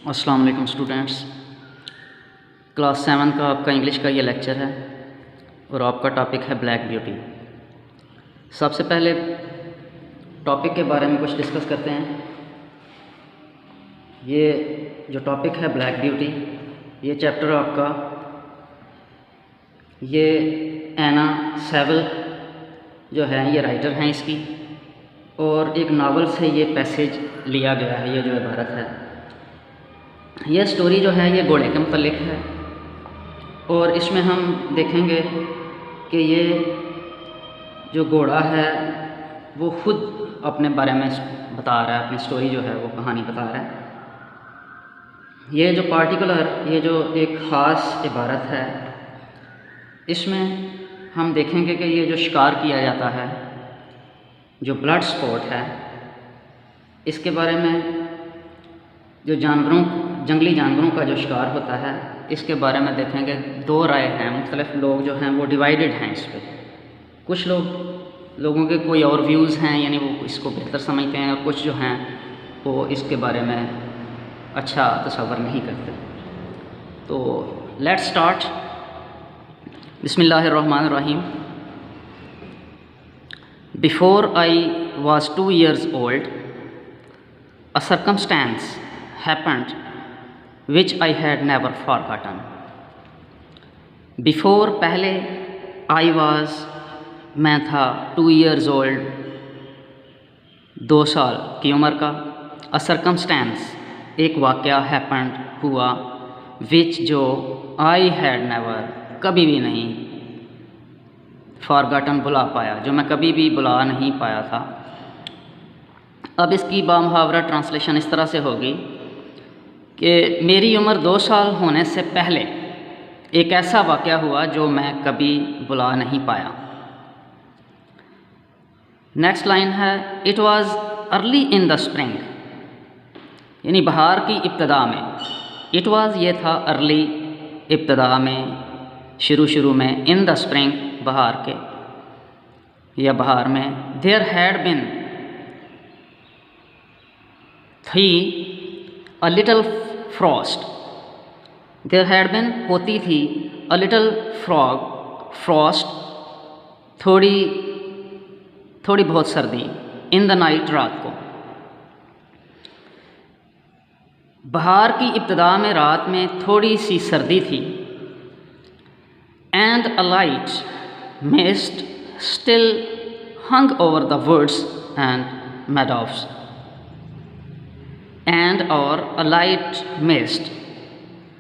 अस्सलाम वालेकुम students. Class 7 का आपका इंग्लिश का ये लेक्चर है और आपका टॉपिक है ब्लैक ब्यूटी। सबसे पहले टॉपिक के बारे में कुछ डिस्कस करते हैं। ये जो टॉपिक है ब्लैक ब्यूटी, ये चैप्टर आपका ये एना सेवल जो है ये राइटर हैं इसकी, और एक नावल से ये पैसेज लिया गया है। ये जो इबारत है, यह स्टोरी जो है ये घोड़े के मुतल्लिक है और इसमें हम देखेंगे कि ये जो घोड़ा है वो ख़ुद अपने बारे में बता रहा है, अपनी स्टोरी जो है वो कहानी बता रहा है। ये जो ये जो एक ख़ास इबारत है, इसमें हम देखेंगे कि ये जो शिकार किया जाता है, जो ब्लड स्पोर्ट है, इसके बारे में जो जंगली जानवरों का जो शिकार होता है, इसके बारे में देखेंगे। दो राय हैं, मुख्तलिफ लोग जो हैं वो डिवाइडेड हैं इस पर। कुछ लोगों के कोई और व्यूज़ हैं, यानी वो इसको बेहतर समझते हैं, और कुछ जो हैं वो इसके बारे में अच्छा तसव्वुर नहीं करते। तो लेट्स स्टार्ट। बिस्मिल्लाहिर्रहमानिर्रहीम। Before I was 2 years old, a circumstance happened which I had never forgotten. Before पहले, I was मैं था 2 years old 2 साल की उम्र का। A circumstance एक वाक़या happened हुआ, which जो I had never कभी भी नहीं forgotten भुला पाया, जो मैं कभी भी भुला नहीं पाया था। अब इसकी बामुहावरा ट्रांसलेशन इस तरह से होगी कि मेरी उम्र 2 साल होने से पहले एक ऐसा वाक़या हुआ जो मैं कभी भुला नहीं पाया। नेक्स्ट लाइन है, it was early in the spring, यानी बहार की इब्तदा में। इट वाज़ ये था अर्ली, इब्तदा में, शुरू में, इन द स्प्रिंग बहार के या बहार में। देयर हैड बिन थी a little frost, there had been होती थी, अ लिटल फ्रॉस्ट थोड़ी बहुत सर्दी, इन द नाइट रात को। बहार की इब्तदा में रात में थोड़ी सी सर्दी थी। And a light mist still hung over the woods and meadows, and और अ लाइट मिस्ट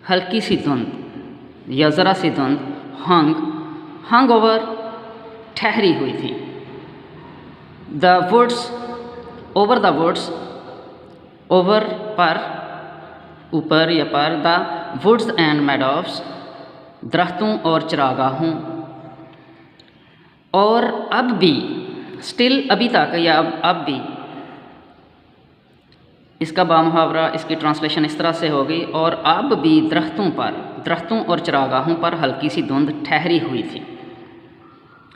हल्की सी धुंध या ज़रा सी धुंध, हंग ओवर ठहरी हुई थी, the woods over the woods over पर ऊपर या पर, द वुड्स एंड meadows दरख्तों और चरागाहों। और अब भी, स्टिल अभी तक या अब भी, इसका बामुहावरा इसकी ट्रांसलेशन इस तरह से होगी, और अब भी दरख्तों और चरागाहों पर हल्की सी धुंध ठहरी हुई थी,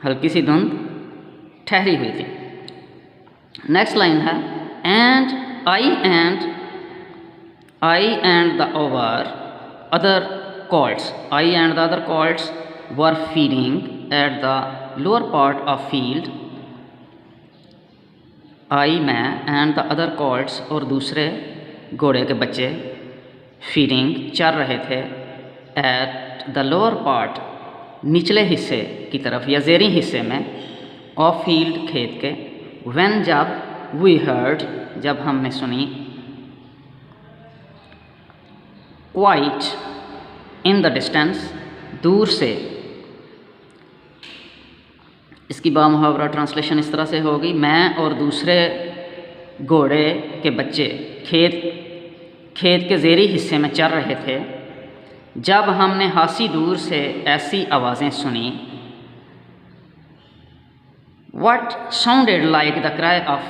हल्की सी धुंध ठहरी हुई थी। नेक्स्ट लाइन है, and I and the other colts, I and the other colts were feeding at the lower part of field. I मैं and the other colts और दूसरे घोड़े के बच्चे feeding चर रहे थे, at the lower part निचले हिस्से की तरफ या ज़ेरी हिस्से में, of field खेत के, when जब, we heard जब हमने सुनी, quite इन द डिस्टेंस दूर से। इसकी बामुहावरा ट्रांसलेशन इस तरह से होगी, मैं और दूसरे घोड़े के बच्चे खेत के ज़ेरी हिस्से में चल रहे थे, जब हमने हासी दूर से ऐसी आवाज़ें सुनी। What sounded like the cry of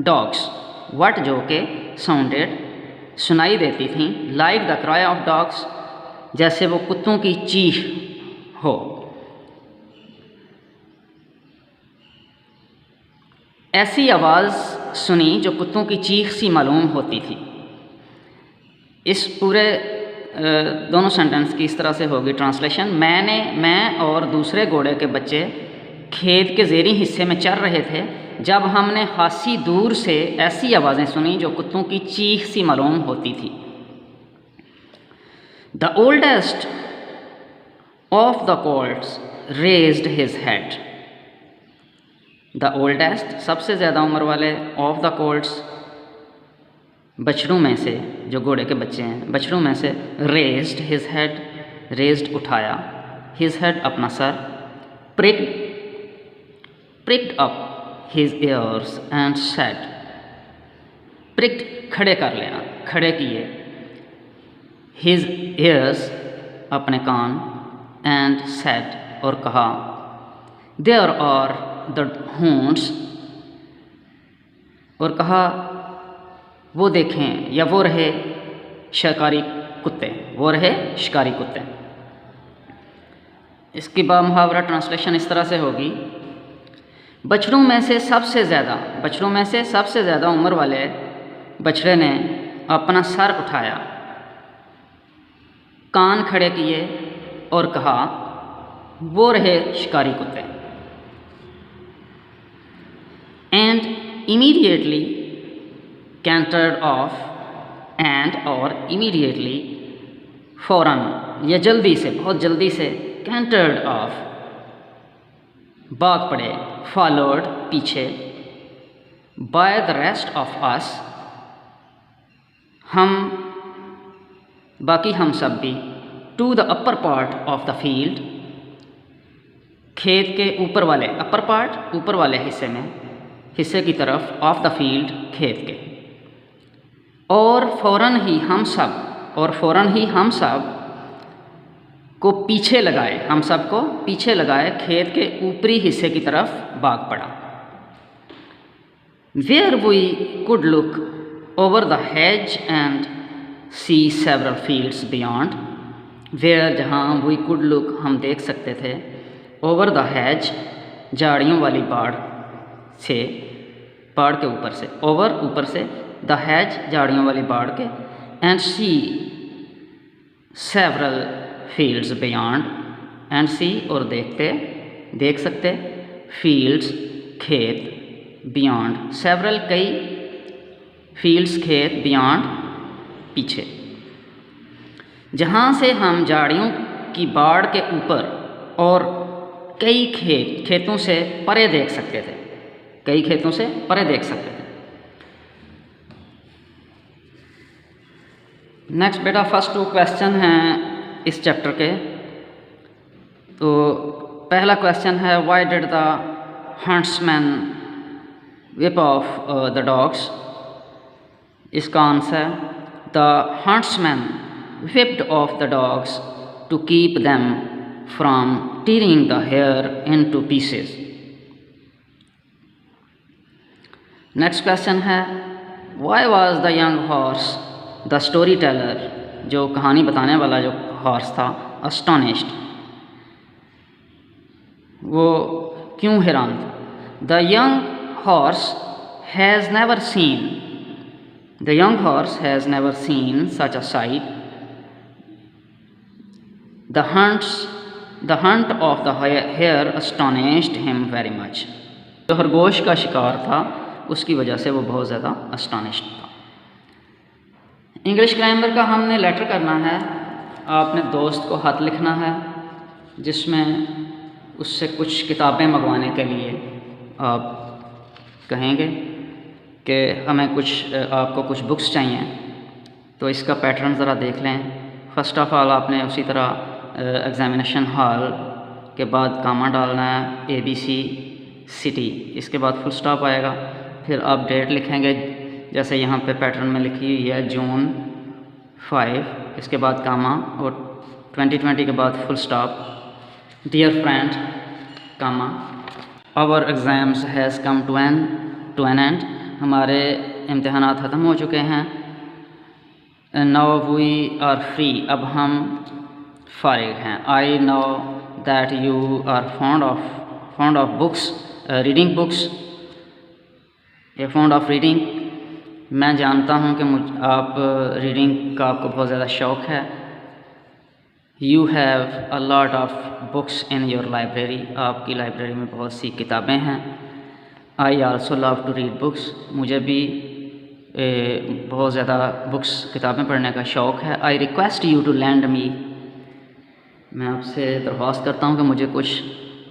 dogs, what जो के साउंडेड सुनाई देती थी, like the cry of dogs जैसे वो कुत्तों की चीख हो। ऐसी आवाज़ सुनी जो कुत्तों की चीख सी मालूम होती थी। इस पूरे दोनों सेंटेंस की इस तरह से होगी ट्रांसलेशन। मैं और दूसरे घोड़े के बच्चे खेत के ज़ेरी हिस्से में चर रहे थे जब हमने खासी दूर से ऐसी आवाज़ें सुनी जो कुत्तों की चीख सी मालूम होती थी। The oldest of the colts raised his head. The oldest सबसे ज़्यादा उम्र वाले, ऑफ द colts बछड़ों में से, जो घोड़े के बच्चे हैं बछड़ों में से, रेज्ड हिज हेड, रेज्ड उठाया, हिज हेड अपना sir, pricked up his ears and said, pricked खड़े कर लेना, खड़े किए, his ears अपने कान, and said और कहा, there are the hounds और कहा वो देखें या वो रहे शिकारी कुत्ते, वो रहे शिकारी कुत्ते। इसकी मुहावरा ट्रांसलेशन इस तरह से होगी, बछड़ों में से सबसे ज़्यादा उम्र वाले बछड़े ने अपना सर उठाया, कान खड़े किए और कहा वो रहे शिकारी कुत्ते। एंड इमीडिएटली कैंटर्ड ऑफ, एंड और इमीडिएटली फ़ौरन या जल्दी से, बहुत जल्दी से, कैंटर्ड ऑफ भाग पड़े, फॉलोड पीछे, by the rest of us हम, बाकी हम सब भी, to the upper part of the field खेत के ऊपर वाले, अपर पार्ट ऊपर वाले हिस्से में, हिस्से की तरफ, ऑफ द फील्ड खेत के, और फ़ौरन ही हम सब को पीछे लगाए, हम सब को पीछे लगाए खेत के ऊपरी हिस्से की तरफ भाग पड़ा। Where we could look over the hedge and see several fields beyond, where जहाँ वी कुड लुक हम देख सकते थे, ओवर द हेज झाड़ियों वाली बाड़ से, बाड़ के ऊपर से, ओवर ऊपर से, द हैज झाड़ियों वाली बाड़ के, and see several fields beyond, and see और देख सकते, फील्ड्स खेत, बियॉन्ड सेवरल कई, फील्ड्स खेत, बियॉन्ड पीछे, जहाँ से हम झाड़ियों की बाड़ के ऊपर और कई खेतों से परे देख सकते थे, कई खेतों से परे देख सकते थे। नेक्स्ट बेटा फर्स्ट 2 क्वेश्चन हैं इस चैप्टर के। तो पहला क्वेश्चन है, why did the huntsman whip off the dogs? इसका answer, the huntsman whipped off the dogs to keep them from tearing the hare into pieces. Next question है, why was the young horse, the storyteller, जो कहानी बताने वाला जो horse था, astonished, वो क्यों हैरान था? The young horse has never seen such a sight. The hunt of the hare astonished him very much. जो खरगोश का शिकार था उसकी वजह से वो बहुत ज़्यादा astonished था। इंग्लिश ग्रामर का हमने लेटर करना है, आपने दोस्त को खत लिखना है जिसमें उससे कुछ किताबें मंगवाने के लिए आप कहेंगे कि हमें कुछ, आपको कुछ बुक्स चाहिए। तो इसका पैटर्न ज़रा देख लें। फ़र्स्ट ऑफ़ ऑल आपने उसी तरह एग्ज़ामिनेशन हॉल के बाद कामा डालना है, ABC सिटी, इसके बाद फुल स्टॉप आएगा, फिर आप डेट लिखेंगे जैसे यहाँ पे पैटर्न में लिखी हुई है जून 5, इसके बाद कामा और 2020 के बाद full stop. Dear friend comma, our exams has come to an end, हमारे इम्तहानात ख़त्म हो चुके हैं। नाउ वी आर फ्री, अब हम फारिग हैं। I know that you are fond of books, reading books, fond of reading, मैं जानता हूँ कि आप रीडिंग का आपको बहुत ज़्यादा शौक़ है। You have a lot of books in your library, आपकी लाइब्रेरी में बहुत सी किताबें हैं। I also love to read books, मुझे भी बहुत ज़्यादा बुक्स किताबें पढ़ने का शौक़ है। I request you to lend me, मैं आपसे दरख्वास्त करता हूँ कि मुझे कुछ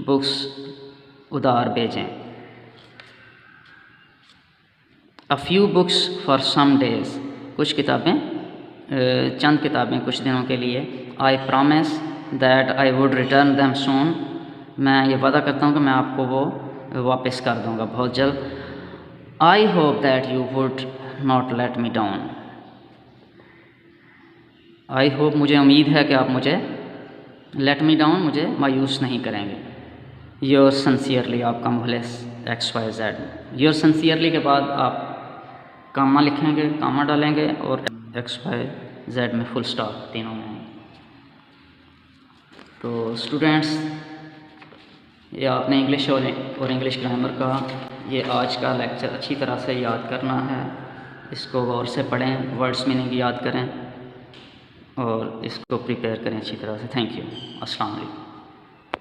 बुक्स उधार भेजें। A few books for some days, कुछ किताबें, चंद किताबें कुछ दिनों के लिए। I promise that I would return them soon, मैं ये वादा करता हूँ कि मैं आपको वो वापस कर दूँगा बहुत जल्द। I hope that you would not let me down, I hope मुझे उम्मीद है कि आप मुझे लेट मी डाउन, मुझे मायूस नहीं करेंगे। योर सिंसियरली, आपका मुखलिस XYZ। योर सिंसियरली के बाद आप कामा लिखेंगे, कामा डालेंगे और XYZ में फुल स्टॉप तीनों में। तो स्टूडेंट्स, ये आपने इंग्लिश और इंग्लिश ग्रामर का ये आज का लेक्चर अच्छी तरह से याद करना है। इसको गौर से पढ़ें, वर्ड्स मीनिंग याद करें और इसको प्रिपेयर करें अच्छी तरह से। Thank you. अस्सलाम वालेकुम।